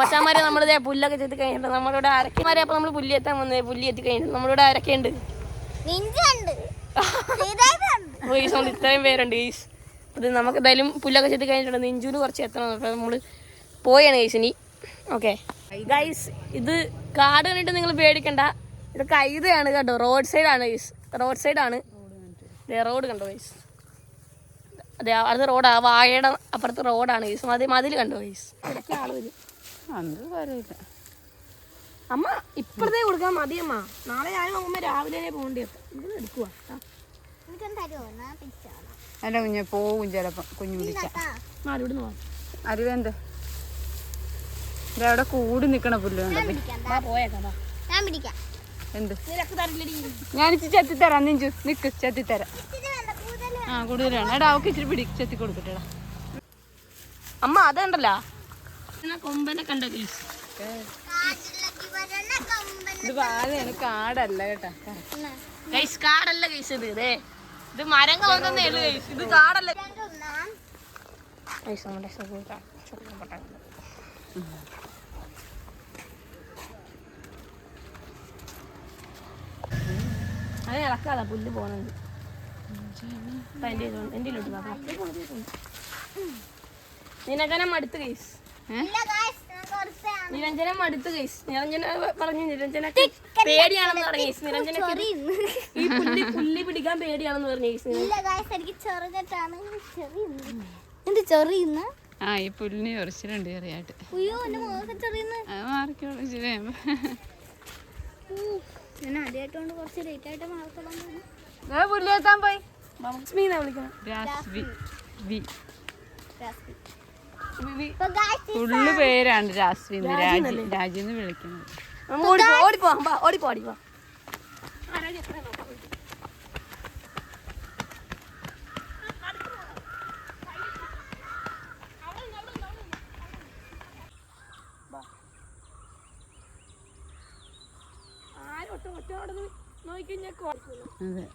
മച്ചാന്മാരെ നമ്മളിതേ പുല്ലൊക്കെ ചെത്തി കഴിഞ്ഞിട്ട് നമ്മളിവിടെ അരക്കന്മാരെ അപ്പൊ നമ്മള് പുല്ലി എത്താൻ വന്നേ പുല്ലി എത്തി കഴിഞ്ഞിട്ട് നമ്മളിവിടെ അരക്കുണ്ട് ഇത്രയും പേരുണ്ട് ഗൈസ്. അത് നമുക്ക് എന്തായാലും പുല്ലൊക്കെ ചെത്തി കഴിഞ്ഞിട്ടുണ്ട്. നെഞ്ചൂന് കുറച്ച് എത്തണം. അപ്പൊ നമ്മള് പോയാണ് ഗൈസ് ഇനി. ഓക്കെ ഗൈസ്, ഇത് കാട് കണ്ടിട്ട് നിങ്ങൾ പേടിക്കണ്ട. ഇത് കൈതയാണ് കേട്ടോ. റോഡ് സൈഡാണ് ഗൈസ്. റോഡ് സൈഡാണ്. റോഡ് കണ്ടോ ഗൈസ്? അതെ, അത് റോഡാ. വാഴയുടെ അപ്പുറത്ത് റോഡാണ് ഗൈസ്. മതിൽ കണ്ടോ ഗൈസ്? ഇടയ്ക്ക് ആള് വരും. അമ്മ ഇപ്പഴത്തേ കൊടുക്കാൻ മതിയമ്മ. നാളെ ഞാനും അമ്മ രാവിലെ പോകേണ്ടി. ഇവിടെ എടുക്കുക. അല്ല കുഞ്ഞ് പോവും ചിലപ്പം. കുഞ്ഞു പിടിച്ച അരുവെന്ത് അവിടെ കൂടി നിക്കണ പുല്ല് എന്ത് ഞാൻ ചെത്തിത്തരാം. നെഞ്ചു നിക്ക് ചെത്തിത്തരാം. ആ കൂടുതലാണ്. എടാ അവക്ക് ഇച്ചിരി പിടി ചെത്തി കൊടുക്കട്ടെടാ. അമ്മ അതുണ്ടല്ലോ കൊമ്പനെ കണ്ട ഗൈസ്. ഇത് വാഴയാണ്, കാടല്ല കേട്ടാ. ഗൈസ് കാടല്ല ഗൈസ്. ഇത് മരങ്ങളൊന്നേ ഉള്ളു ഗൈസ്. ഇത് കാടല്ല ഗൈസ്. നമ്മുടെ അത് ഇളക്കാതാ പുല്ല് പോണത്. നിരഞ്ജനം മടുത്ത് ഗൈസ്. നിരഞ്ജനം മടുത്ത് ഗൈസ്. നിരഞ്ജന പറഞ്ഞു നിരഞ്ജനക്ക് പേടിയാണെന്ന് പറഞ്ഞു ഗൈസ്. നിരഞ്ജനക്ക് ഈ പുല്ലി പിടിക്കാൻ പേടിയാണെന്ന് പറഞ്ഞു ഗൈസ്. ആ ഈ പുല്ലിന് ചൊറിച്ചിലുണ്ട് ചെറിയായിട്ട്. പുല്ലെത്താൻ പോയി ഫുള്ള് പേരാണ് രാസ്വി. രാജിന്ന് വിളിക്കുന്നത്. നോക്കി അതെ